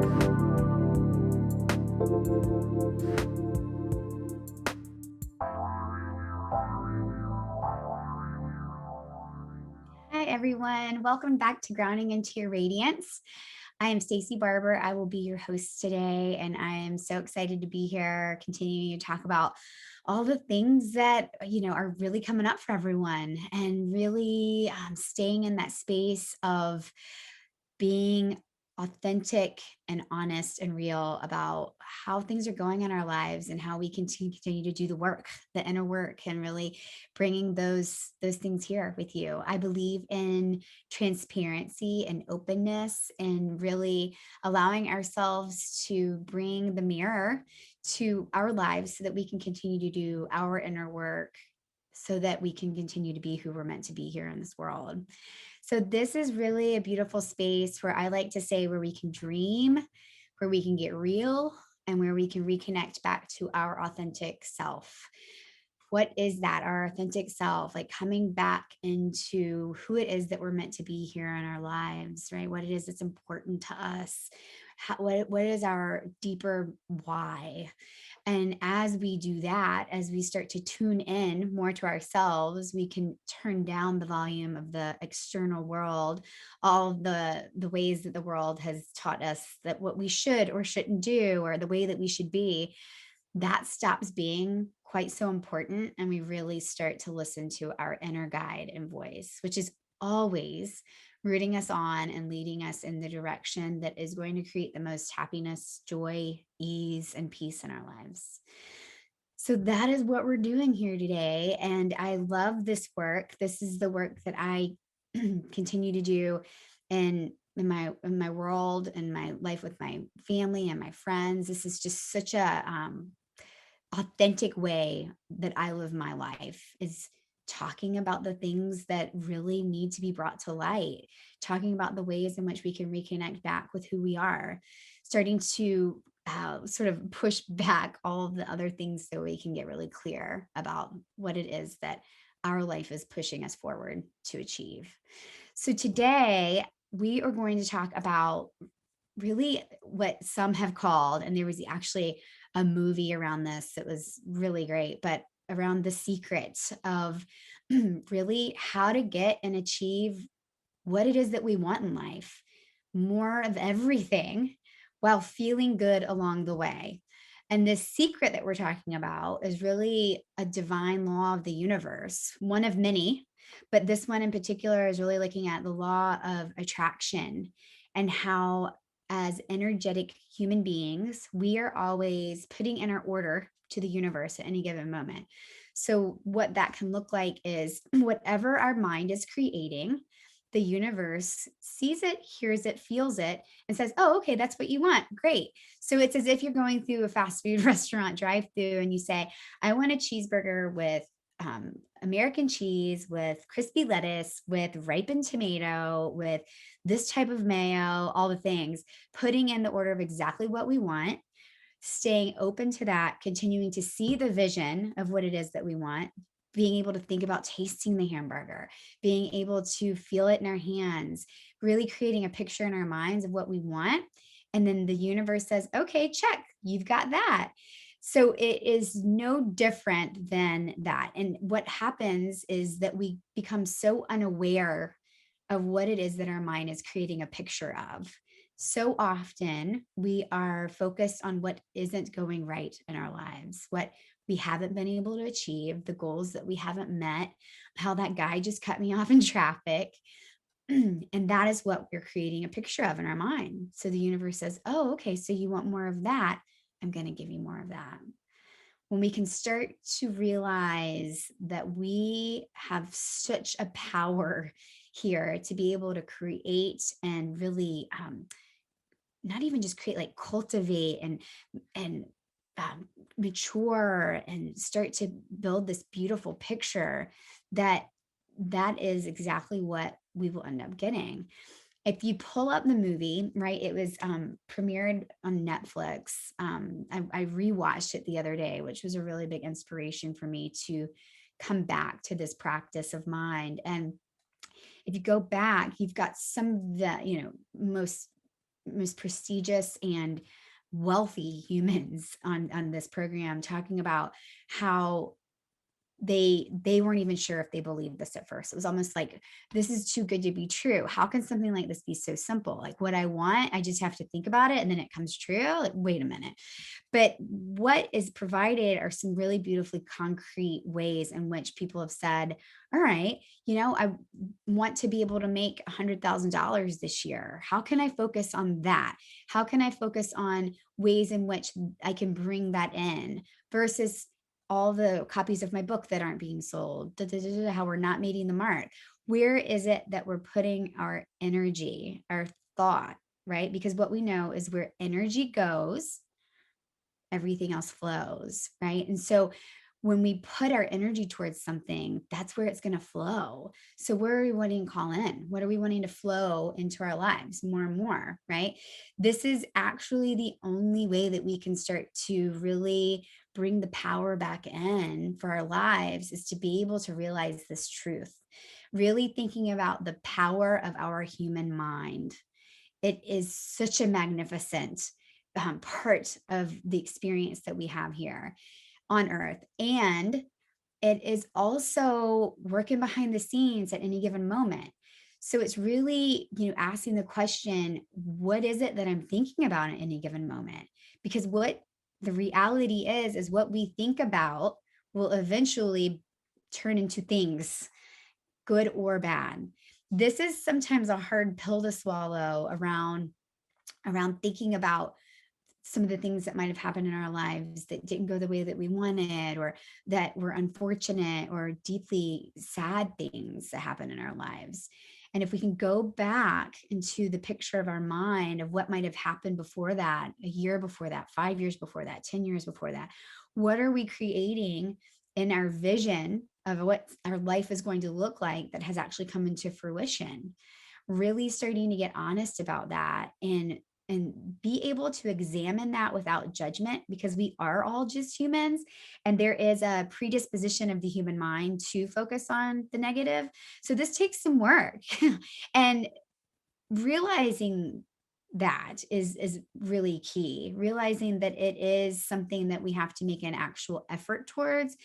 Hi, everyone. Welcome back to Grounding Into Your Radiance. I am Stacie Barber. I will be your host today, and I am so excited to be here, continuing to talk about all the things that are really coming up for everyone, and really staying in that space of being authentic and honest and real about how things are going in our lives and how we can continue to do the work, the inner work, and really bringing those things here with you. I believe in transparency and openness, and really allowing ourselves to bring the mirror to our lives so that we can continue to do our inner work, so that we can continue to be who we're meant to be here in this world. So this is really a beautiful space where I like to say where we can dream, where we can get real, and where we can reconnect back to our authentic self. What is that? Our authentic self, like coming back into who it is that we're meant to be here in our lives, right? What it is that's important to us. What is our deeper why? And as we do that, as we start to tune in more to ourselves, we can turn down the volume of the external world, all the ways that the world has taught us that what we should or shouldn't do, or the way that we should be. That stops being quite so important. And we really start to listen to our inner guide and voice, which is always rooting us on and leading us in the direction that is going to create the most happiness, joy, ease, and peace in our lives. So that is what we're doing here today. And I love this work. This is the work that I continue to do in my world and my life with my family and my friends. This is just such a authentic way that I live my life, is talking about the things that really need to be brought to light, talking about the ways in which we can reconnect back with who we are, starting to sort of push back all of the other things so we can get really clear about what it is that our life is pushing us forward to achieve. So today we are going to talk about really what some have called, and there was actually a movie around this that was really great, but around the secret of really how to get and achieve what it is that we want in life, more of everything, while feeling good along the way. And this secret that we're talking about is really a divine law of the universe, one of many, but this one in particular is really looking at the law of attraction, and how, as energetic human beings, we are always putting in our order to the universe at any given moment. So, what that can look like is whatever our mind is creating, the universe sees it, hears it, feels it, and says, "Oh, okay, that's what you want. Great." So it's as if you're going through a fast food restaurant drive-through and you say, "I want a cheeseburger with American cheese, with crispy lettuce, with ripened tomato, with this type of mayo, all the things," putting in the order of exactly what we want, staying open to that, continuing to see the vision of what it is that we want, being able to think about tasting the hamburger, being able to feel it in our hands, really creating a picture in our minds of what we want. And then the universe says, "Okay, check, you've got that." So it is no different than that. And what happens is that we become so unaware of what it is that our mind is creating a picture of. So often we are focused on what isn't going right in our lives, what we haven't been able to achieve, the goals that we haven't met, how that guy just cut me off in traffic. And that is what we're creating a picture of in our mind. So the universe says, "Oh, okay, so you want more of that. I'm going to give you more of that." When we can start to realize that we have such a power here to be able to create and really not even just create, like cultivate and mature and start to build this beautiful picture, that that is exactly what we will end up getting. If you pull up the movie, right, it was premiered on Netflix. I rewatched it the other day, which was a really big inspiration for me to come back to this practice of mind. And if you go back, you've got some of the most most prestigious and wealthy humans on this program, talking about how they weren't even sure if they believed this at first. It was almost like, this is too good to be true. How can something like this be so simple? Like, what I want, I just have to think about it and then it comes true. Like, wait a minute. But what is provided are some really beautifully concrete ways in which people have said, all right, I want to be able to make $100,000 this year. How can I focus on that? How can I focus on ways in which I can bring that in versus all the copies of my book that aren't being sold, how we're not meeting the mark? Where is it that we're putting our energy, our thought, right? Because what we know is where energy goes, everything else flows, right? And so when we put our energy towards something, that's where it's going to flow. So where are we wanting to call in? What are we wanting to flow into our lives more and more, right? This is actually the only way that we can start to really bring the power back in for our lives, is to be able to realize this truth. Really thinking about the power of our human mind. It is such a magnificent part of the experience that we have here on earth. And it is also working behind the scenes at any given moment. So it's really, asking the question, what is it that I'm thinking about at any given moment? Because what the reality is what we think about will eventually turn into things, good or bad. This is sometimes a hard pill to swallow around thinking about some of the things that might have happened in our lives that didn't go the way that we wanted, or that were unfortunate or deeply sad things that happened in our lives. And if we can go back into the picture of our mind of what might have happened before that, a year before that, 5 years before that, 10 years before that, what are we creating in our vision of what our life is going to look like that has actually come into fruition? Really starting to get honest about that, and be able to examine that without judgment, because we are all just humans and there is a predisposition of the human mind to focus on the negative. So this takes some work. And realizing that is really key, realizing that it is something that we have to make an actual effort towards.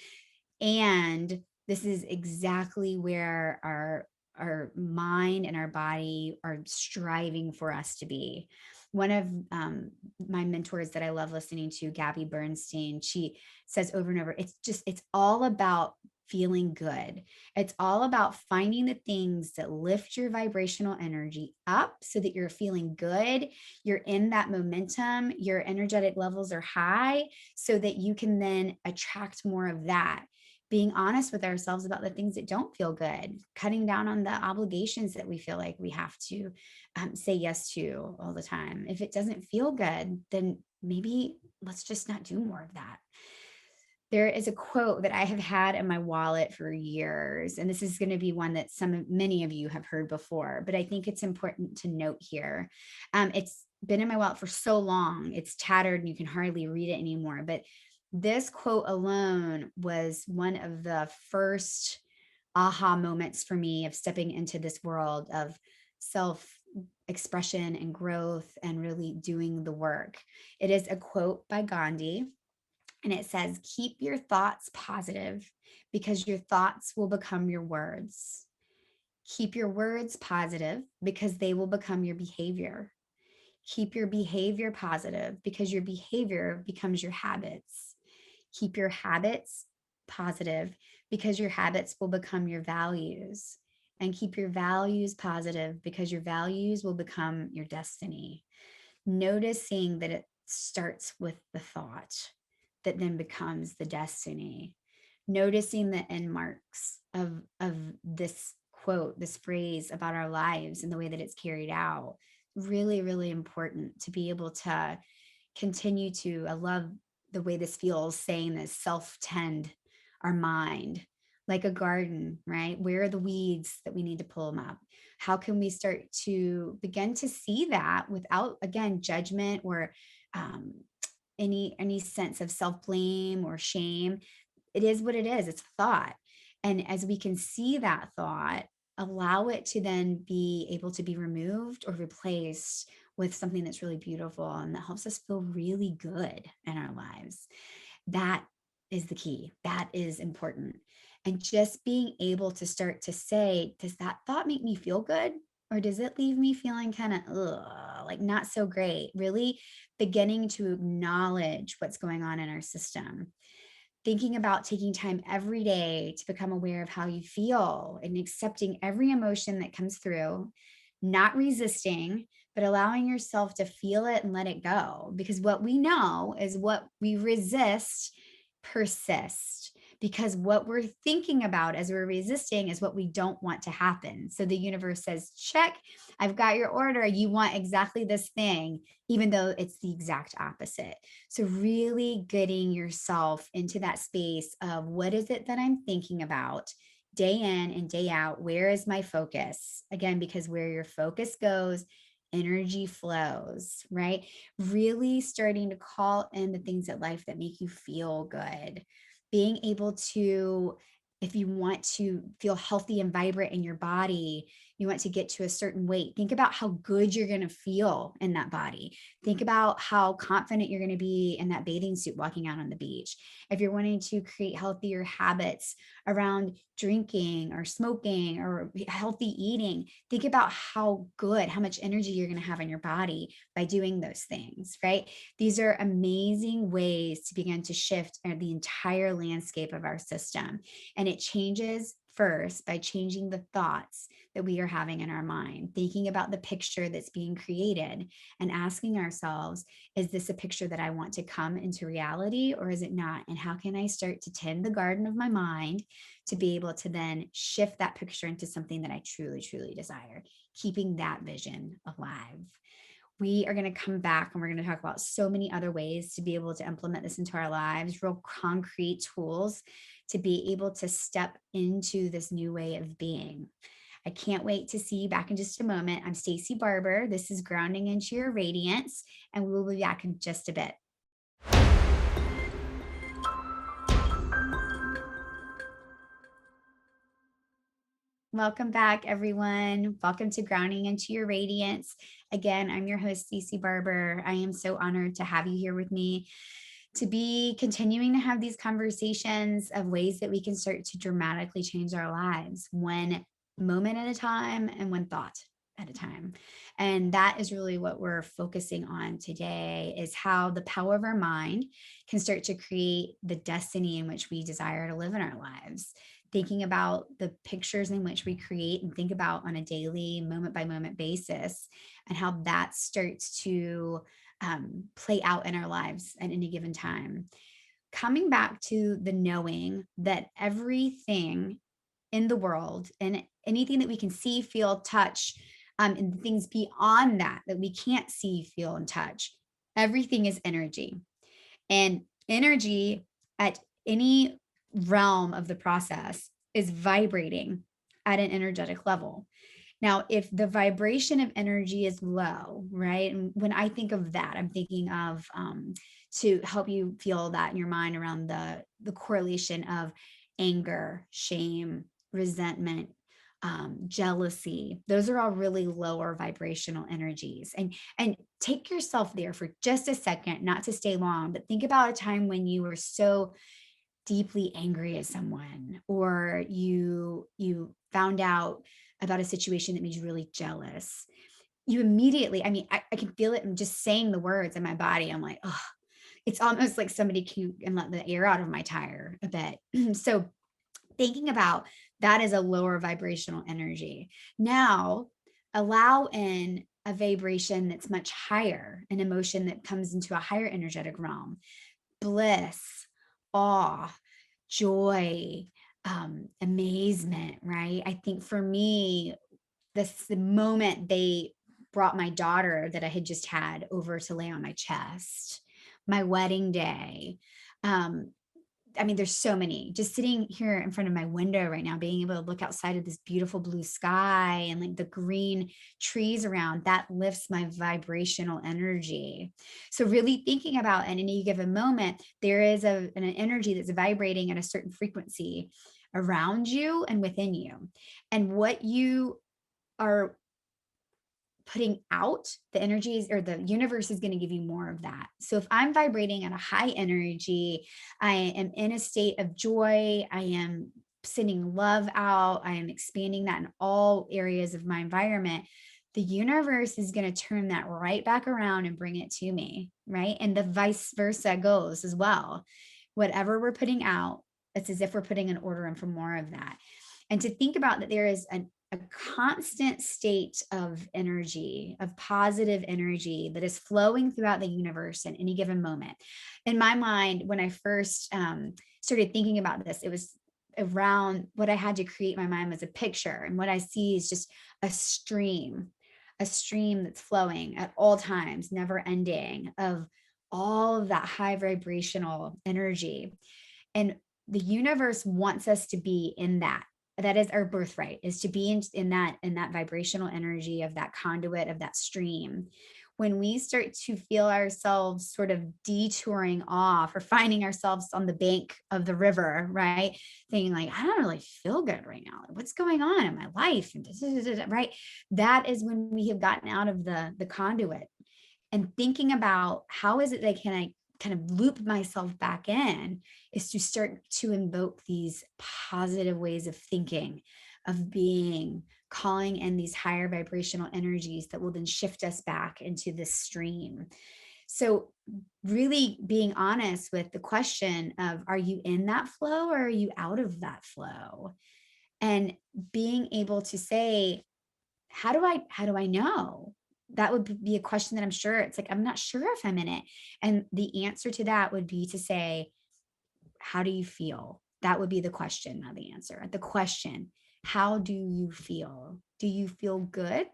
And this is exactly where our mind and our body are striving for us to be. One of my mentors that I love listening to, Gabby Bernstein, she says over and over, it's all about feeling good. It's all about finding the things that lift your vibrational energy up so that you're feeling good. You're in that momentum, your energetic levels are high, so that you can then attract more of that. Being honest with ourselves about the things that don't feel good, cutting down on the obligations that we feel like we have to say yes to all the time. If it doesn't feel good, then maybe let's just not do more of that. There is a quote that I have had in my wallet for years, and this is going to be one that many of you have heard before, but I think it's important to note here. It's been in my wallet for so long, it's tattered and you can hardly read it anymore. But this quote alone was one of the first aha moments for me of stepping into this world of self expression and growth and really doing the work. It is a quote by Gandhi, and it says, keep your thoughts positive because your thoughts will become your words. Keep your words positive because they will become your behavior. Keep your behavior positive because your behavior becomes your habits. Keep your habits positive because your habits will become your values. And keep your values positive because your values will become your destiny. Noticing that it starts with the thought that then becomes the destiny. Noticing the end marks of this quote, this phrase about our lives and the way that it's carried out. Really, really important to be able to continue to, I love the way this feels, saying this, self-tend our mind like a garden, right? Where are the weeds that we need to pull them up? How can we start to begin to see that without, again, judgment or um, any sense of self-blame or shame? It is what it is. It's a thought. And as we can see that thought, allow it to then be able to be removed or replaced with something that's really beautiful and that helps us feel really good in our lives. That is the key. That is important. And just being able to start to say, does that thought make me feel good? Or does it leave me feeling kind of like not so great? Really beginning to acknowledge what's going on in our system. Thinking about taking time every day to become aware of how you feel and accepting every emotion that comes through, not resisting, but allowing yourself to feel it and let it go. Because what we know is what we resist persists. Because what we're thinking about as we're resisting is what we don't want to happen. So the universe says, check, I've got your order. You want exactly this thing, even though it's the exact opposite. So really getting yourself into that space of what is it that I'm thinking about day in and day out? Where is my focus? Again, because where your focus goes, energy flows, right? Really starting to call in the things in life that make you feel good. Being able to, if you want to feel healthy and vibrant in your body, you want to get to a certain weight, think about how good you're going to feel in that body. Think about how confident you're going to be in that bathing suit walking out on the beach. If you're wanting to create healthier habits around drinking or smoking or healthy eating, think about how good, how much energy you're going to have in your body by doing those things, right? These are amazing ways to begin to shift the entire landscape of our system. And it changes first by changing the thoughts that we are having in our mind, thinking about the picture that's being created and asking ourselves, is this a picture that I want to come into reality or is it not? And how can I start to tend the garden of my mind to be able to then shift that picture into something that I truly, truly desire, keeping that vision alive. We are going to come back and we're going to talk about so many other ways to be able to implement this into our lives, real concrete tools to be able to step into this new way of being. I can't wait to see you back in just a moment. I'm Stacie Barber. This is Grounding Into Your Radiance, and we will be back in just a bit. Welcome back, everyone. Welcome to Grounding Into Your Radiance. Again, I'm your host, Stacie Barber. I am so honored to have you here with me to be continuing to have these conversations of ways that we can start to dramatically change our lives, one moment at a time and one thought at a time. And that is really what we're focusing on today, is how the power of our mind can start to create the destiny in which we desire to live in our lives. Thinking about the pictures in which we create and think about on a daily, moment by moment basis, and how that starts to play out in our lives at any given time. Coming back to the knowing that everything in the world and anything that we can see, feel, touch, and things beyond that, that we can't see, feel, and touch, everything is energy. And energy at any realm of the process is vibrating at an energetic level. Now, if the vibration of energy is low, right? And when I think of that, I'm thinking of to help you feel that in your mind around the correlation of anger, shame, resentment, jealousy. Those are all really lower vibrational energies. And take yourself there for just a second, not to stay long, but think about a time when you were so deeply angry at someone, or you found out about a situation that made you really jealous. You immediately, I mean, I can feel it. I'm just saying the words in my body. I'm like, oh, it's almost like somebody can let the air out of my tire a bit. So thinking about that as a lower vibrational energy. Now allow in a vibration that's much higher, an emotion that comes into a higher energetic realm, bliss, awe, joy, amazement, right? I think for me, the moment they brought my daughter that I had just had over to lay on my chest, my wedding day. I mean, there's so many. Just sitting here in front of my window right now, being able to look outside of this beautiful blue sky and like the green trees around, that lifts my vibrational energy. So really thinking about in any given moment, there is an energy that's vibrating at a certain frequency around you and within you. And what you are putting out, the energies or the universe is going to give you more of that. So if I'm vibrating at a high energy, I am in a state of joy, I am sending love out, I am expanding that in all areas of my environment, the universe is going to turn that right back around and bring it to me, right? And the vice versa goes as well. Whatever we're putting out, it's as if we're putting an order in for more of that. And to think about that there is a constant state of energy, of positive energy that is flowing throughout the universe in any given moment. In my mind, when I first started thinking about this, it was around what I had to create in my mind was a picture. And what I see is just a stream that's flowing at all times, never ending, of all of that high vibrational energy. And the universe wants us to be in that. That is our birthright, is to be in that vibrational energy of that conduit, of that stream. When we start to feel ourselves sort of detouring off or finding ourselves on the bank of the river, right? Thinking like, I don't really feel good right now. What's going on in my life? Right? That is when we have gotten out of the conduit, and thinking about how is it that can I kind of loop myself back in, is to start to invoke these positive ways of thinking, of being, calling in these higher vibrational energies that will then shift us back into this stream. So really being honest with the question of, are you in that flow or are you out of that flow? And being able to say, how do I know? That would be a question that I'm sure it's like, I'm not sure if I'm in it. And the answer to that would be to say, how do you feel? That would be the question, not the answer. The question, how do you feel? Do you feel good?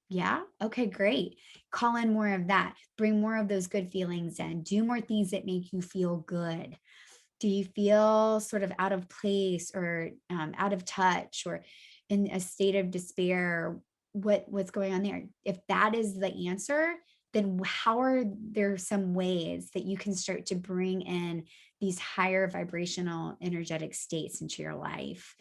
Yeah. Okay, great. Call in more of that. Bring more of those good feelings in. Do more things that make you feel good. Do you feel sort of out of place or out of touch or in a state of despair? What's going on there? If that is the answer, then how are there some ways that you can start to bring in these higher vibrational energetic states into your life?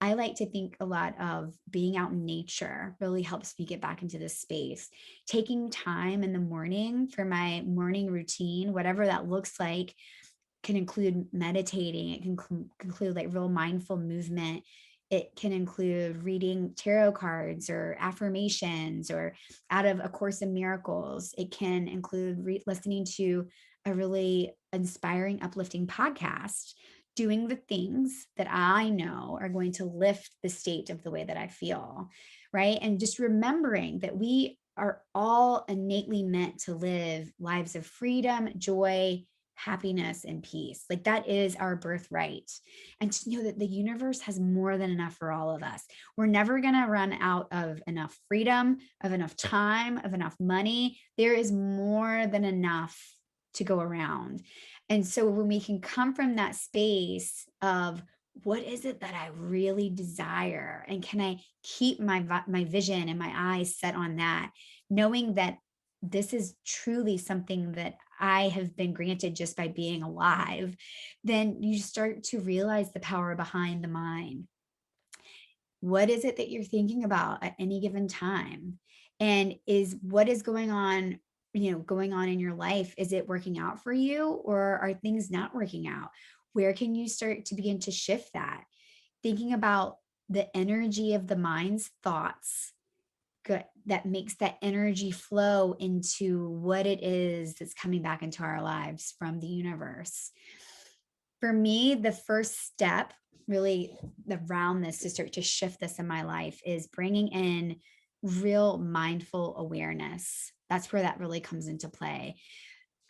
I like to think a lot of being out in nature really helps me get back into this space. Taking time in the morning for my morning routine, whatever that looks like, can include meditating. It can include like real mindful movement. It can include reading tarot cards or affirmations or out of A Course in Miracles. It can include listening to a really inspiring, uplifting podcast, doing the things that I know are going to lift the state of the way that I feel, right? And just remembering that we are all innately meant to live lives of freedom, joy, happiness, and peace. Like that is our birthright. And to know that the universe has more than enough for all of us. We're never going to run out of enough freedom, of enough time, of enough money. There is more than enough to go around. And so when we can come from that space of, what is it that I really desire? And can I keep my vision and my eyes set on that, knowing that this is truly something that I have been granted just by being alive, then you start to realize the power behind the mind. What is it that you're thinking about at any given time? And is what is going on, going on in your life, is it working out for you or are things not working out? Where can you start to begin to shift that? Thinking about the energy of the mind's thoughts, that makes that energy flow into what it is that's coming back into our lives from the universe. For me, the first step really around this to start to shift this in my life is bringing in real mindful awareness. That's where that really comes into play.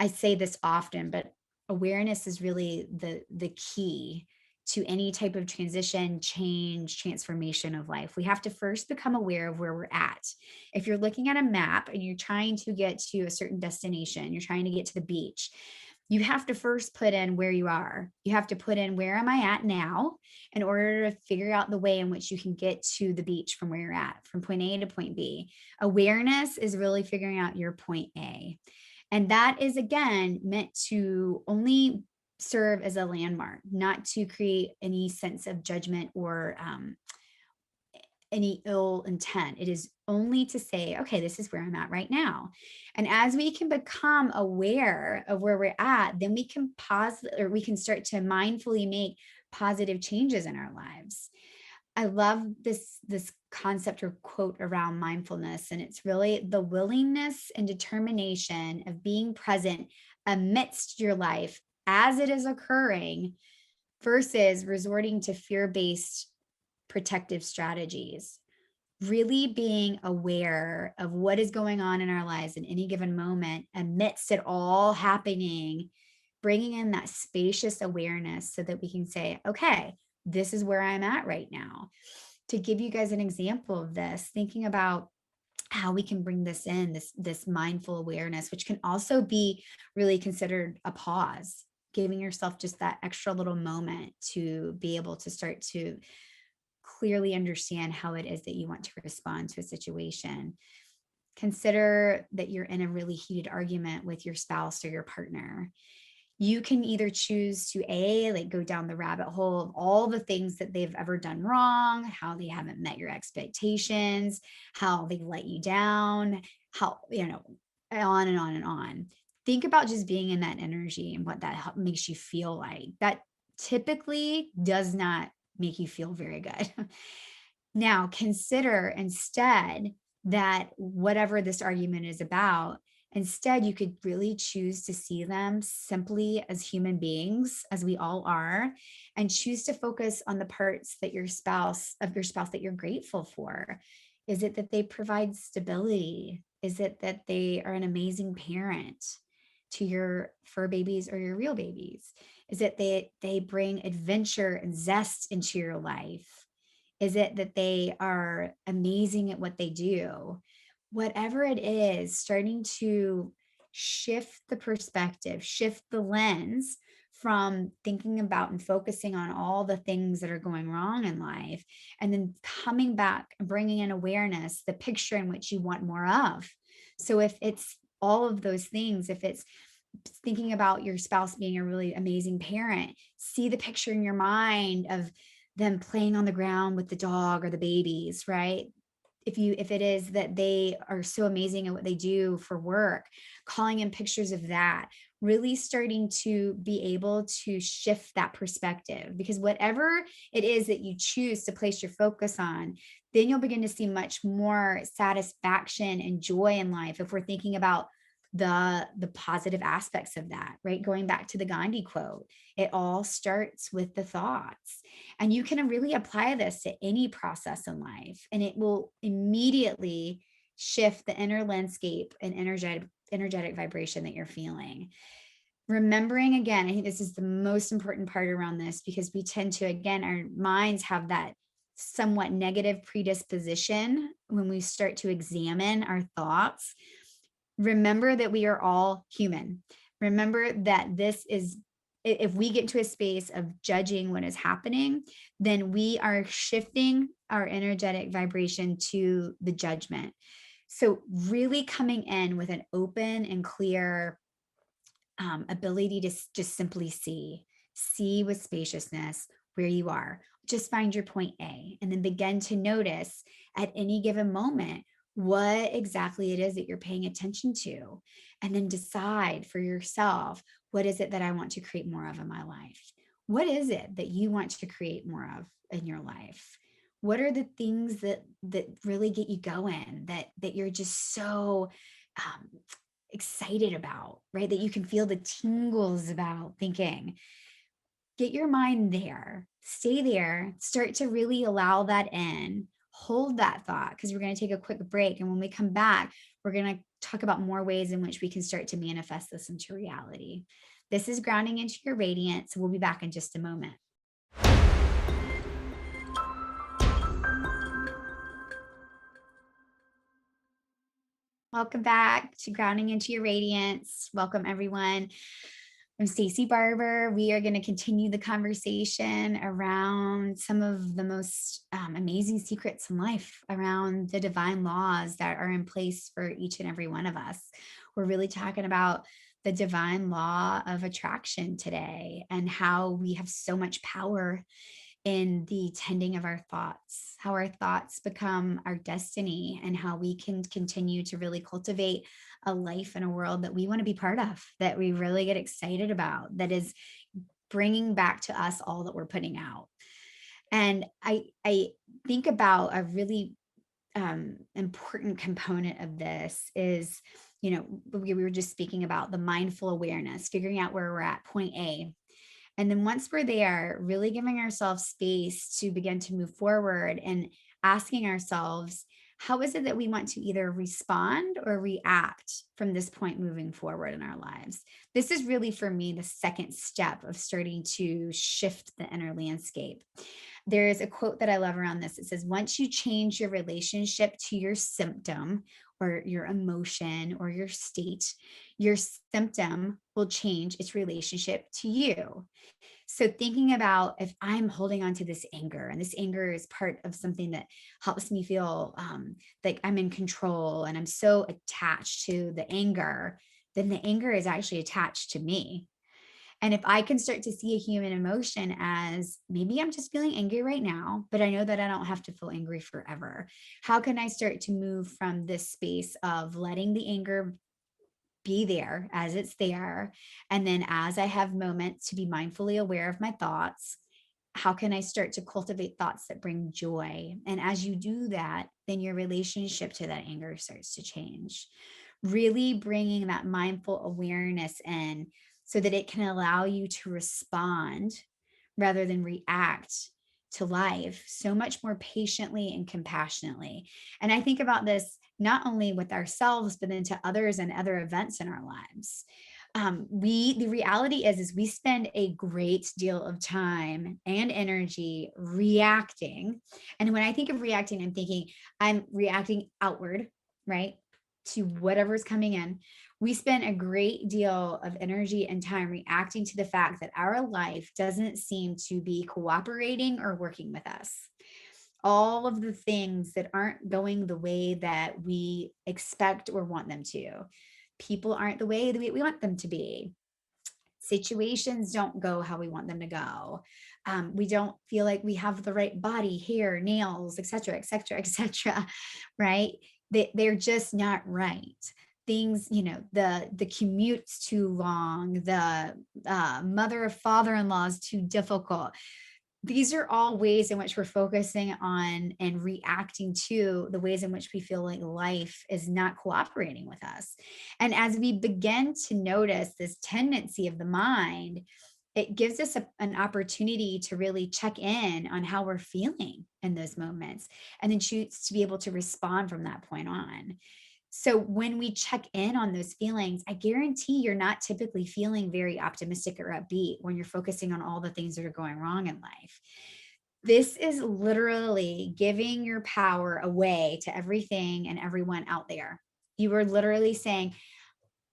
I say this often, but awareness is really the key to any type of transition, change, transformation of life. We have to first become aware of where we're at. If you're looking at a map and you're trying to get to a certain destination, you're trying to get to the beach, you have to first put in where you are. You have to put in, where am I at now, in order to figure out the way in which you can get to the beach from where you're at, from point A to point B. Awareness is really figuring out your point A. And that is, again, meant to only serve as a landmark, not to create any sense of judgment or any ill intent. It is only to say, okay, this is where I'm at right now. And as we can become aware of where we're at, then we can pause, or we can start to mindfully make positive changes in our lives. I love this concept or quote around mindfulness, and it's really the willingness and determination of being present amidst your life as it is occurring versus resorting to fear-based protective strategies. Really being aware of what is going on in our lives in any given moment amidst it all happening, bringing in that spacious awareness so that we can say, okay, this is where I'm at right now. To give you guys an example of this, thinking about how we can bring this in, this mindful awareness, which can also be really considered a pause, giving yourself just that extra little moment to be able to start to clearly understand how it is that you want to respond to a situation. Consider that you're in a really heated argument with your spouse or your partner. You can either choose to like go down the rabbit hole of all the things that they've ever done wrong, how they haven't met your expectations, how they let you down, how, on and on and on. Think about just being in that energy and what that makes you feel like. That typically does not make you feel very good. Now, consider instead that whatever this argument is about, instead, you could really choose to see them simply as human beings, as we all are, and choose to focus on the parts that your spouse that you're grateful for. Is it that they provide stability? Is it that they are an amazing parent to your fur babies or your real babies? Is it that they bring adventure and zest into your life? Is it that they are amazing at what they do? Whatever it is, starting to shift the perspective, shift the lens from thinking about and focusing on all the things that are going wrong in life, and then coming back and bringing in awareness, the picture in which you want more of. So if it's all of those things, if it's thinking about your spouse being a really amazing parent, see the picture in your mind of them playing on the ground with the dog or the babies, right? If it is that they are so amazing at what they do for work, calling in pictures of that, really starting to be able to shift that perspective, because whatever it is that you choose to place your focus on, then you'll begin to see much more satisfaction and joy in life. If we're thinking about the positive aspects of that, right? Going back to the Gandhi quote, it all starts with the thoughts. And you can really apply this to any process in life, and it will immediately shift the inner landscape and energetic vibration that you're feeling. Remembering, again, I think this is the most important part around this, because we tend to, again, our minds have that somewhat negative predisposition when we start to examine our thoughts. Remember that we are all human. Remember that this is, if we get to a space of judging what is happening, then we are shifting our energetic vibration to the judgment. So really coming in with an open and clear ability to just simply see with spaciousness where you are. Just find your point A, and then begin to notice at any given moment what exactly it is that you're paying attention to, and then decide for yourself, what is it that I want to create more of in my life? What is it that you want to create more of in your life? What are the things that really get you going, that you're just so excited about, right? That you can feel the tingles about thinking. Get your mind there, stay there, start to really allow that in, hold that thought, because we're going to take a quick break. And when we come back, we're going to talk about more ways in which we can start to manifest this into reality. This is Grounding Into Your Radiance. We'll be back in just a moment. Welcome back to Grounding Into Your Radiance. Welcome, everyone. I'm Stacie Barber. We are going to continue the conversation around some of the most amazing secrets in life, around the divine laws that are in place for each and every one of us. We're really talking about the divine law of attraction today, and how we have so much power in the tending of our thoughts, how our thoughts become our destiny, and how we can continue to really cultivate a life and a world that we want to be part of, that we really get excited about, that is bringing back to us all that we're putting out. And I think about a really important component of this is, we were just speaking about the mindful awareness, figuring out where we're at, point A. And then once we're there, really giving ourselves space to begin to move forward and asking ourselves, how is it that we want to either respond or react from this point moving forward in our lives? This is really, for me, the second step of starting to shift the inner landscape. There is a quote that I love around this. It says, once you change your relationship to your symptom or your emotion or your state, your symptom will change its relationship to you. So thinking about, if I'm holding on to this anger, and this anger is part of something that helps me feel like I'm in control, and I'm so attached to the anger, then the anger is actually attached to me. And if I can start to see a human emotion as, maybe I'm just feeling angry right now, but I know that I don't have to feel angry forever. How can I start to move from this space of letting the anger be there as it's there? And then as I have moments to be mindfully aware of my thoughts, how can I start to cultivate thoughts that bring joy? And as you do that, then your relationship to that anger starts to change. Really bringing that mindful awareness in so that it can allow you to respond rather than react to life so much more patiently and compassionately. And I think about this not only with ourselves, but then to others and other events in our lives. The reality is we spend a great deal of time and energy reacting. And when I think of reacting, I'm reacting outward, right, to whatever's coming in. We spend a great deal of energy and time reacting to the fact that our life doesn't seem to be cooperating or working with us. All of the things that aren't going the way that we expect or want them to. People aren't the way that we want them to be. Situations don't go how we want them to go. We don't feel like we have the right body, hair, nails, et cetera, et cetera, et cetera, right? They're just not right. Things, the commute's too long, the mother or father-in-law is too difficult. These are all ways in which we're focusing on and reacting to the ways in which we feel like life is not cooperating with us. And as we begin to notice this tendency of the mind, it gives us an opportunity to really check in on how we're feeling in those moments, and then choose to be able to respond from that point on. So when we check in on those feelings, I guarantee you're not typically feeling very optimistic or upbeat when you're focusing on all the things that are going wrong in life. This is literally giving your power away to everything and everyone out there. You are literally saying,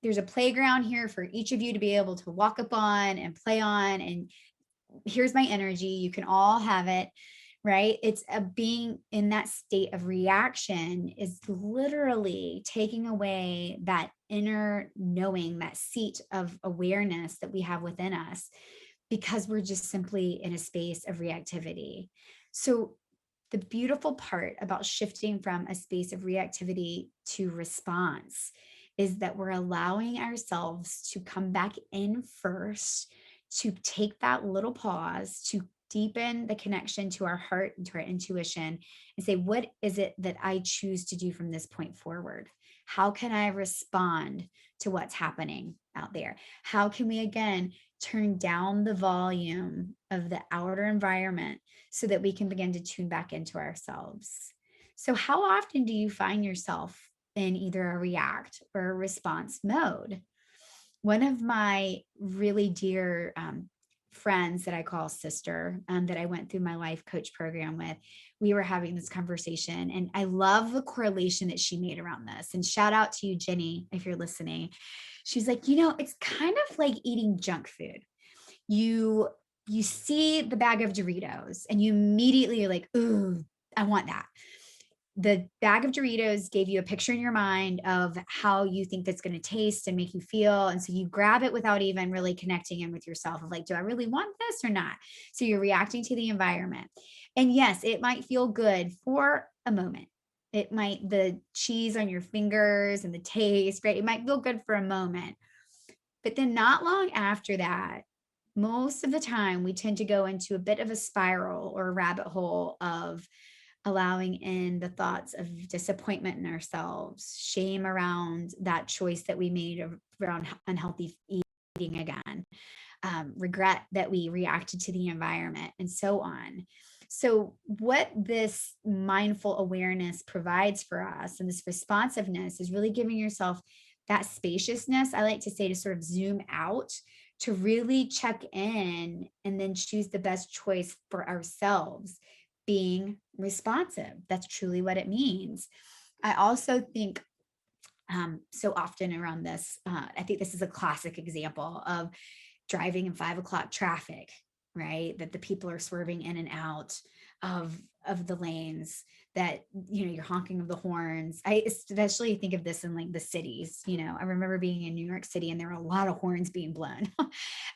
there's a playground here for each of you to be able to walk up on and play on, and here's my energy. You can all have it, right? It's a being in that state of reaction is literally taking away that inner knowing, that seat of awareness that we have within us, because we're just simply in a space of reactivity. So the beautiful part about shifting from a space of reactivity to response is that we're allowing ourselves to come back in first, to take that little pause, to deepen the connection to our heart and to our intuition, and say, what is it that I choose to do from this point forward? How can I respond to what's happening out there? How can we, again, turn down the volume of the outer environment so that we can begin to tune back into ourselves? So, how often do you find yourself in either a react or a response mode? One of my really dear friends that I call sister, that I went through my life coach program with, we were having this conversation, and I love the correlation that she made around this. And shout out to you, Jenny, if you're listening. She's like, it's kind of like eating junk food. You see the bag of Doritos and you immediately are like, ooh, I want that. the bag of Doritos gave you a picture in your mind of how you think that's going to taste and make you feel. And so you grab it without even really connecting in with yourself of like, do I really want this or not? So you're reacting to the environment. And yes, it might feel good for a moment. It might, the cheese on your fingers and the taste, right? It might feel good for a moment. But then not long after that, most of the time we tend to go into a bit of a spiral or a rabbit hole of allowing in the thoughts of disappointment in ourselves, shame around that choice that we made around unhealthy eating again, regret that we reacted to the environment, and so on. So, what this mindful awareness provides for us and this responsiveness is really giving yourself that spaciousness. I like to say to sort of zoom out to really check in and then choose the best choice for ourselves, being responsive. That's truly what it means. I also think so often around this, I think this is a classic example of driving in 5 o'clock traffic, right? That the people are swerving in and out of the lanes, that you're honking of the horns. I especially think of this in like the cities. I remember being in New York City and there were a lot of horns being blown.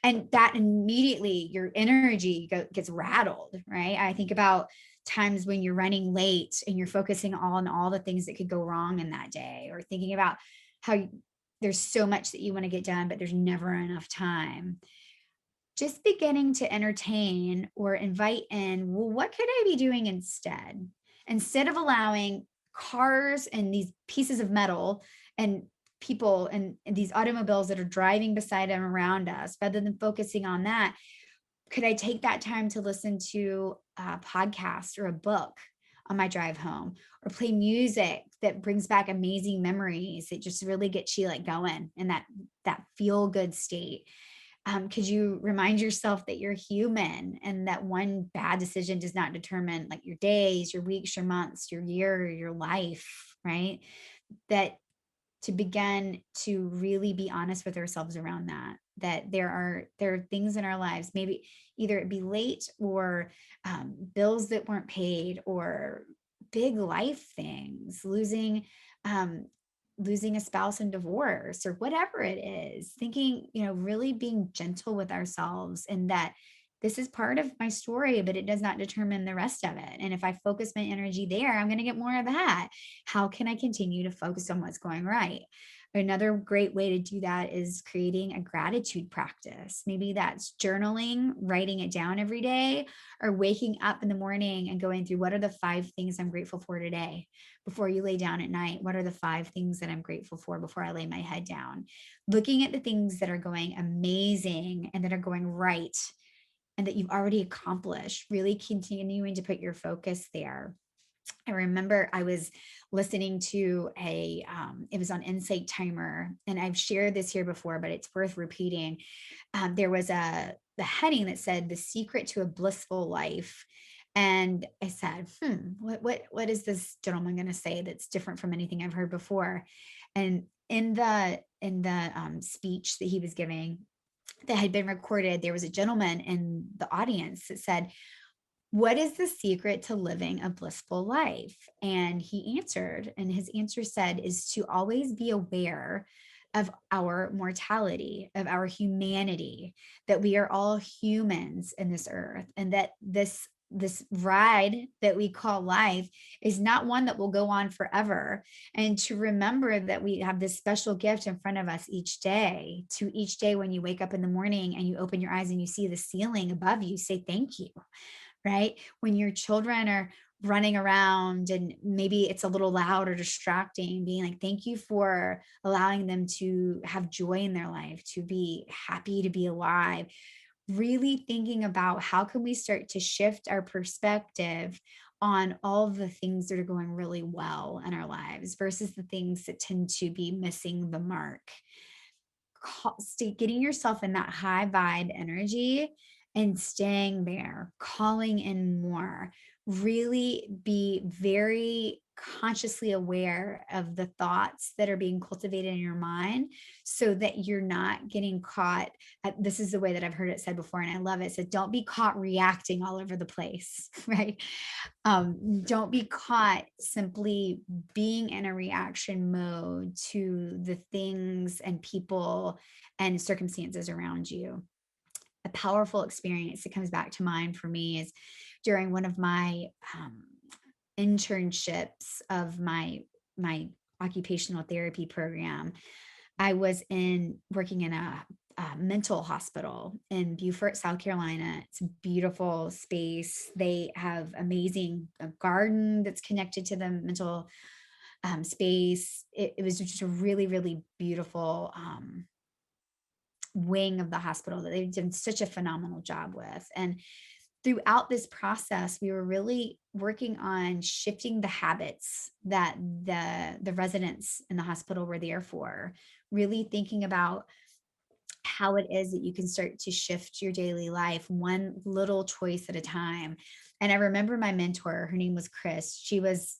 And that immediately your energy gets rattled, right? I think about times when you're running late and you're focusing on all the things that could go wrong in that day, or thinking about how there's so much that you want to get done, but there's never enough time. Just beginning to entertain or invite in, well, what could I be doing instead? Instead of allowing cars and these pieces of metal and people and these automobiles that are driving beside and around us, rather than focusing on that, could I take that time to listen to a podcast or a book on my drive home, or play music that brings back amazing memories? It just really gets you like going in that feel good state. Could you remind yourself that you're human and that one bad decision does not determine like your days, your weeks, your months, your year, your life, right? That to begin to really be honest with ourselves around that there are things in our lives, maybe either it be late or bills that weren't paid, or big life things, um, losing a spouse in divorce or whatever it is, thinking, really being gentle with ourselves, and that this is part of my story, but it does not determine the rest of it. And if I focus my energy there, I'm going to get more of that. How can I continue to focus on what's going right? Another great way to do that is creating a gratitude practice. Maybe that's journaling, writing it down every day, or waking up in the morning and going through, what are the 5 things I'm grateful for today? Before you lay down at night, what are the 5 things that I'm grateful for before I lay my head down? Looking at the things that are going amazing and that are going right and that you've already accomplished, really continuing to put your focus there. I remember I was listening to it was on Insight Timer, and I've shared this here before, but it's worth repeating. There was the heading that said "The Secret to a Blissful Life," and I said, what is this gentleman going to say that's different from anything I've heard before? And in the speech that he was giving, that had been recorded, there was a gentleman in the audience that said, what is the secret to living a blissful life? And he answered, and his answer said, is to always be aware of our mortality, of our humanity, that we are all humans in this earth, and that this ride that we call life is not one that will go on forever. And to remember that we have this special gift in front of us each day. To each day, when you wake up in the morning and you open your eyes and you see the ceiling above you, say thank you. Right? When your children are running around and maybe it's a little loud or distracting, being like, thank you for allowing them to have joy in their life, to be happy to be alive. Really thinking about how can we start to shift our perspective on all of the things that are going really well in our lives versus the things that tend to be missing the mark. Getting yourself in that high vibe energy and staying there, calling in more, really be very consciously aware of the thoughts that are being cultivated in your mind so that you're not getting caught. This is the way that I've heard it said before, and I love it. So don't be caught reacting all over the place, right? Don't be caught simply being in a reaction mode to the things and people and circumstances around you. A powerful experience that comes back to mind for me is during one of my internships of my occupational therapy program. I was working in a mental hospital in Beaufort, South Carolina. It's a beautiful space. They have amazing garden that's connected to the mental space. It was just a really, really beautiful wing of the hospital that they've done such a phenomenal job with. And throughout this process, we were really working on shifting the habits that the residents in the hospital were there for, really thinking about how it is that you can start to shift your daily life one little choice at a time. And I remember my mentor, her name was Chris. She was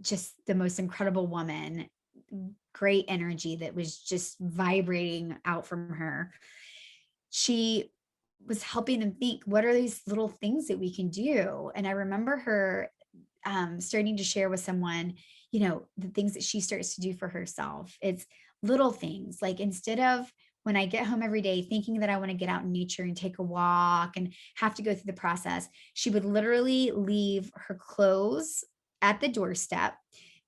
just the most incredible woman, great energy that was just vibrating out from her. She was helping them think, what are these little things that we can do? And I remember her starting to share with someone, the things that she starts to do for herself. It's little things like, instead of when I get home every day thinking that I want to get out in nature and take a walk and have to go through the process, she would literally leave her clothes at the doorstep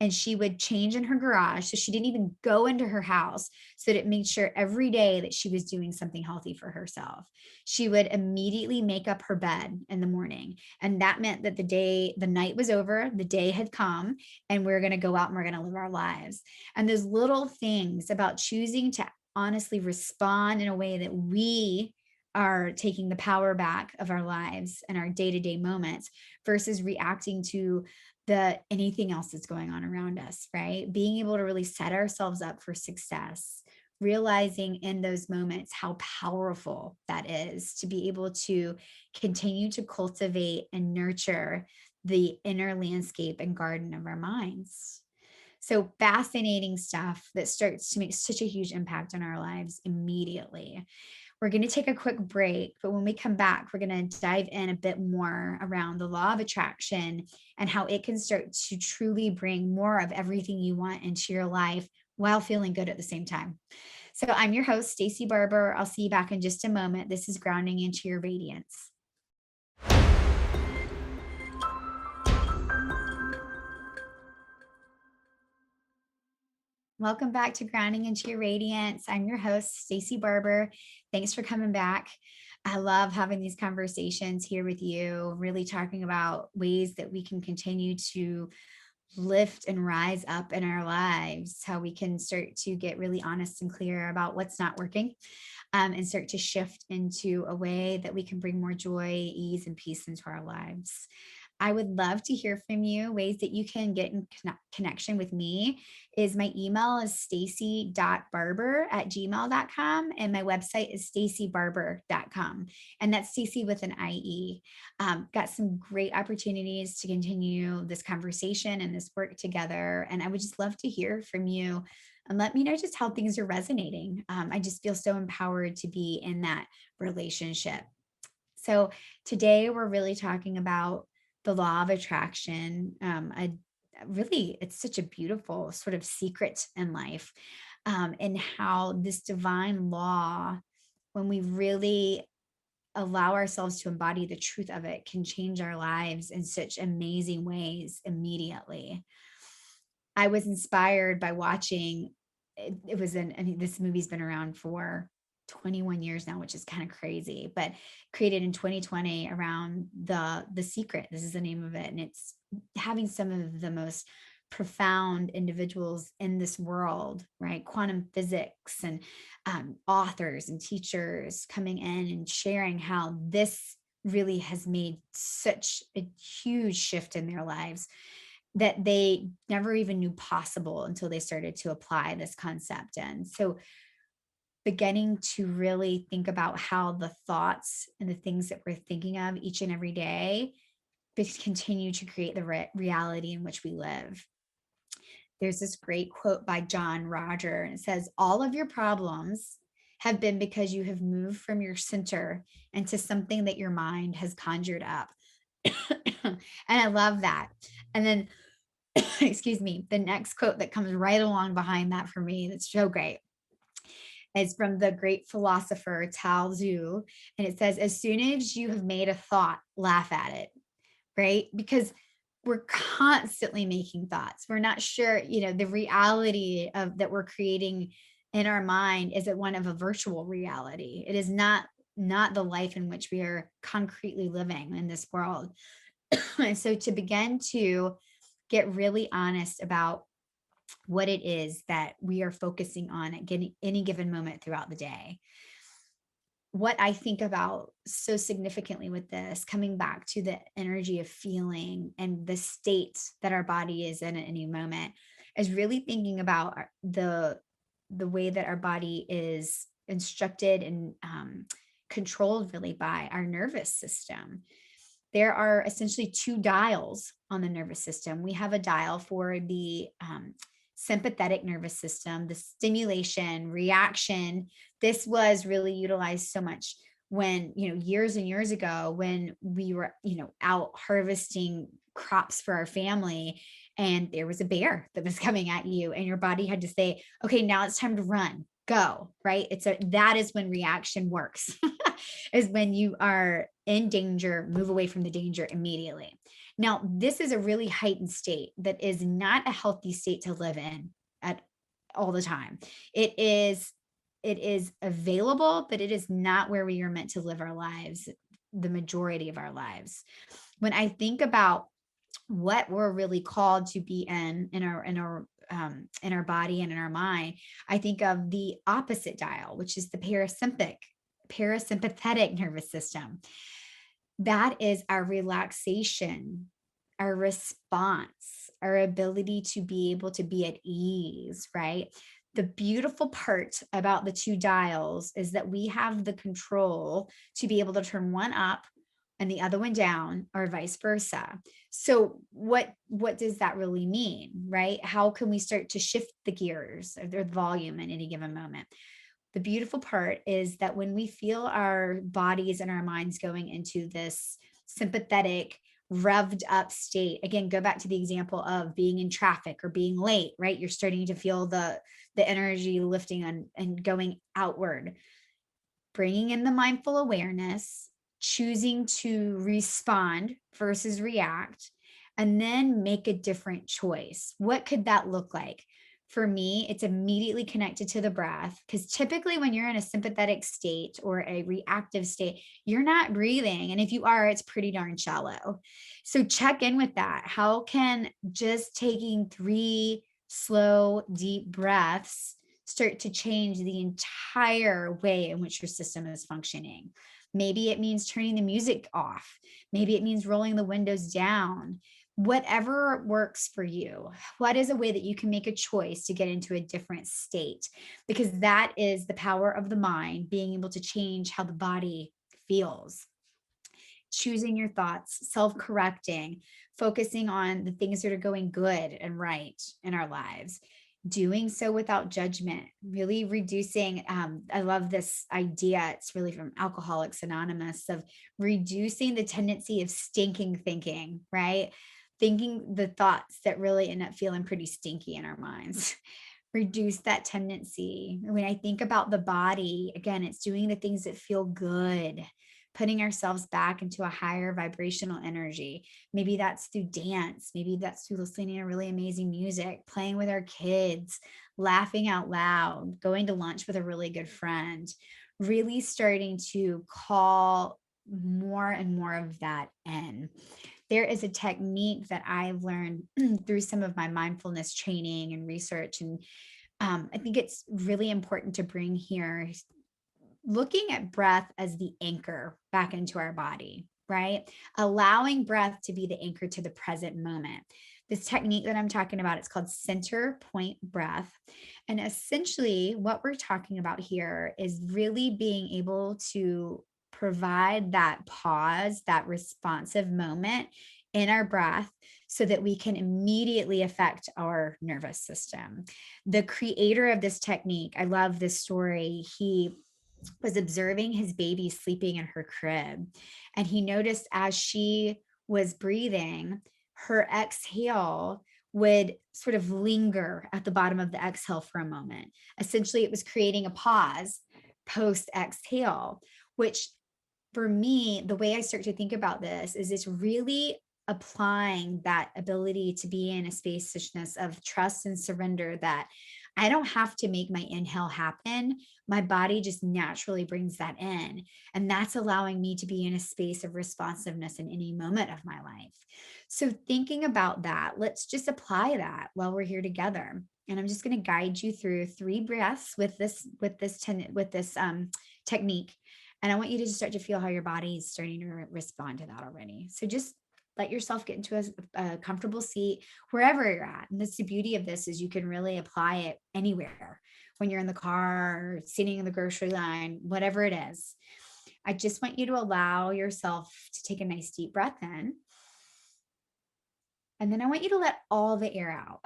and she would change in her garage. So she didn't even go into her house, so that it made sure every day that she was doing something healthy for herself. She would immediately make up her bed in the morning. And that meant that the night was over, the day had come, and we're going to go out and we're going to live our lives. And those little things about choosing to honestly respond in a way that we are taking the power back of our lives and our day-to-day moments versus reacting to anything else that's going on around us, right? Being able to really set ourselves up for success, realizing in those moments how powerful that is to be able to continue to cultivate and nurture the inner landscape and garden of our minds. So fascinating stuff that starts to make such a huge impact on our lives immediately. We're going to take a quick break, but when we come back, we're going to dive in a bit more around the law of attraction and how it can start to truly bring more of everything you want into your life while feeling good at the same time. So I'm your host, Stacie Barber. I'll see you back in just a moment. This is Grounding Into Your Radiance. Welcome back to Grounding Into Your Radiance. I'm your host, Stacie Barber. Thanks for coming back. I love having these conversations here with you, really talking about ways that we can continue to lift and rise up in our lives, how we can start to get really honest and clear about what's not working, and start to shift into a way that we can bring more joy, ease, and peace into our lives. I would love to hear from you. Ways that you can get in connection with me is my email is stacie.barber@gmail.com, and my website is staciebarber.com. And that's Stacie with an IE. Got some great opportunities to continue this conversation and this work together. And I would just love to hear from you and let me know just how things are resonating. I just feel so empowered to be in that relationship. So today we're really talking about the law of attraction. It's such a beautiful sort of secret in life, and how this divine law, when we really allow ourselves to embody the truth of it, can change our lives in such amazing ways immediately. I was inspired by watching, this movie's been around for 21 years now, which is kind of crazy, but created in 2020 around The Secret. This is the name of it. And it's having some of the most profound individuals in this world, right? Quantum physics and authors and teachers coming in and sharing how this really has made such a huge shift in their lives that they never even knew possible until they started to apply this concept. And so beginning to really think about how the thoughts and the things that we're thinking of each and every day continue to create the reality in which we live. There's this great quote by John Roger, and it says, all of your problems have been because you have moved from your center into something that your mind has conjured up. And I love that. And then, excuse me, the next quote that comes right along behind that for me, that's so great, is from the great philosopher Tao Tzu. And it says, as soon as you have made a thought, laugh at it, right? Because we're constantly making thoughts. We're not sure, the reality of that we're creating in our mind is it one of a virtual reality. It is not the life in which we are concretely living in this world. And so to begin to get really honest about what it is that we are focusing on at any given moment throughout the day. What I think about so significantly with this, coming back to the energy of feeling and the state that our body is in at any moment, is really thinking about the way that our body is instructed and controlled really by our nervous system. There are essentially two dials on the nervous system. We have a dial for the sympathetic nervous system, the stimulation, reaction. This was really utilized so much when, years and years ago, when we were, out harvesting crops for our family, and there was a bear that was coming at you, and your body had to say, okay, now it's time to run, go, right? That is when reaction works, is when you are in danger, move away from the danger immediately. Now, this is a really heightened state that is not a healthy state to live in at all the time. It is available, but it is not where we are meant to live our lives, the majority of our lives. When I think about what we're really called to be in our body and in our mind, I think of the opposite dial, which is the parasympathetic nervous system. That is our relaxation, our response, our ability to be able to be at ease, right? The beautiful part about the two dials is that we have the control to be able to turn one up and the other one down, or vice versa. So what does that really mean, right? How can we start to shift the gears or the volume at any given moment? The beautiful part is that when we feel our bodies and our minds going into this sympathetic, revved up state, again, go back to the example of being in traffic or being late, right? You're starting to feel the energy lifting and going outward. Bringing in the mindful awareness, choosing to respond versus react, and then make a different choice. What could that look like? For me, it's immediately connected to the breath, because typically when you're in a sympathetic state or a reactive state, you're not breathing. And if you are, it's pretty darn shallow. So check in with that. How can just taking 3 slow, deep breaths start to change the entire way in which your system is functioning? Maybe it means turning the music off. Maybe it means rolling the windows down. Whatever works for you. What is a way that you can make a choice to get into a different state? Because that is the power of the mind, being able to change how the body feels. Choosing your thoughts, self-correcting, focusing on the things that are going good and right in our lives, doing so without judgment, really reducing. I love this idea. It's really from Alcoholics Anonymous, of reducing the tendency of stinking thinking, right? Thinking the thoughts that really end up feeling pretty stinky in our minds. Reduce that tendency. When I think about the body, again, it's doing the things that feel good, putting ourselves back into a higher vibrational energy. Maybe that's through dance. Maybe that's through listening to really amazing music, playing with our kids, laughing out loud, going to lunch with a really good friend, really starting to call more and more of that in. There is a technique that I've learned through some of my mindfulness training and research. And I think it's really important to bring here, looking at breath as the anchor back into our body, right? Allowing breath to be the anchor to the present moment. This technique that I'm talking about, it's called center point breath. And essentially what we're talking about here is really being able to provide that pause, that responsive moment in our breath so that we can immediately affect our nervous system. The creator of this technique, I love this story. He was observing his baby sleeping in her crib, and he noticed as she was breathing, her exhale would sort of linger at the bottom of the exhale for a moment. Essentially, it was creating a pause post exhale, which for me, the way I start to think about this is it's really applying that ability to be in a spaciousness of trust and surrender that I don't have to make my inhale happen. My body just naturally brings that in. And that's allowing me to be in a space of responsiveness in any moment of my life. So thinking about that, let's just apply that while we're here together. And I'm just going to guide you through 3 breaths with this technique. And I want you to just start to feel how your body is starting to respond to that already. So just let yourself get into a comfortable seat wherever you're at. And that's the beauty of this is you can really apply it anywhere when you're in the car, sitting in the grocery line, whatever it is. I just want you to allow yourself to take a nice deep breath in. And then I want you to let all the air out.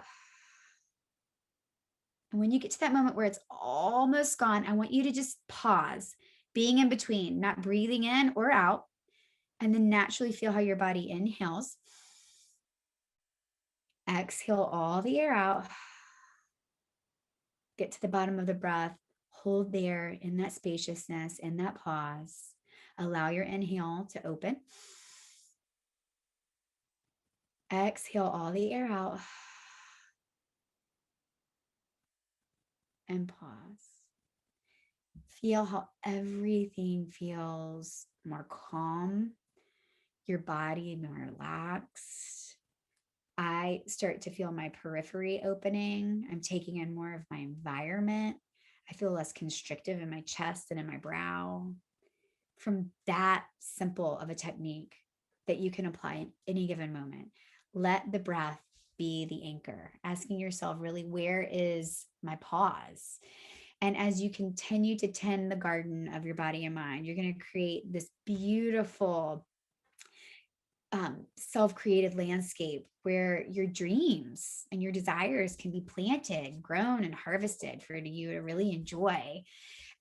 And when you get to that moment where it's almost gone, I want you to just pause, being in between, not breathing in or out, and then naturally feel how your body inhales. Exhale all the air out. Get to the bottom of the breath. Hold there in that spaciousness, in that pause. Allow your inhale to open. Exhale all the air out. And pause. Feel how everything feels more calm, your body more relaxed. I start to feel my periphery opening. I'm taking in more of my environment. I feel less constrictive in my chest and in my brow. From that simple of a technique that you can apply in any given moment, let the breath be the anchor, asking yourself, really, where is my pause? And as you continue to tend the garden of your body and mind, you're going to create this beautiful self-created landscape where your dreams and your desires can be planted, grown, and harvested for you to really enjoy.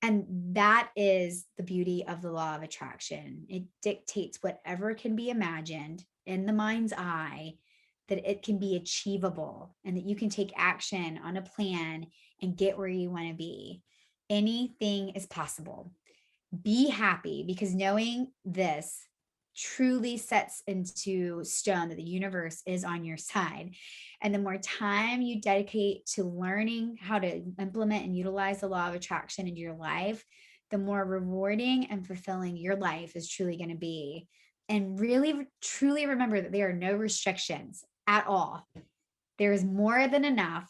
And that is the beauty of the law of attraction. It dictates whatever can be imagined in the mind's eye, that it can be achievable and that you can take action on a plan and get where you want to be. Anything is possible. Be happy, because knowing this truly sets into stone that the universe is on your side. And the more time you dedicate to learning how to implement and utilize the law of attraction into your life, the more rewarding and fulfilling your life is truly going to be. And really, truly remember that there are no restrictions at all. There is more than enough.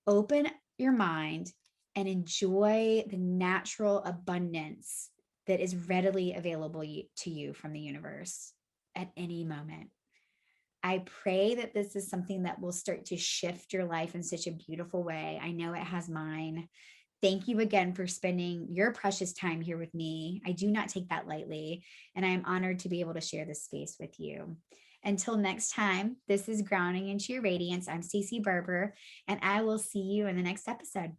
Open your mind and enjoy the natural abundance that is readily available to you from the universe at any moment. I pray that this is something that will start to shift your life in such a beautiful way. I know it has mine. Thank you again for spending your precious time here with me. I do not take that lightly, and I am honored to be able to share this space with you. Until next time, this is Grounding Into Your Radiance. I'm Stacie Barber, and I will see you in the next episode.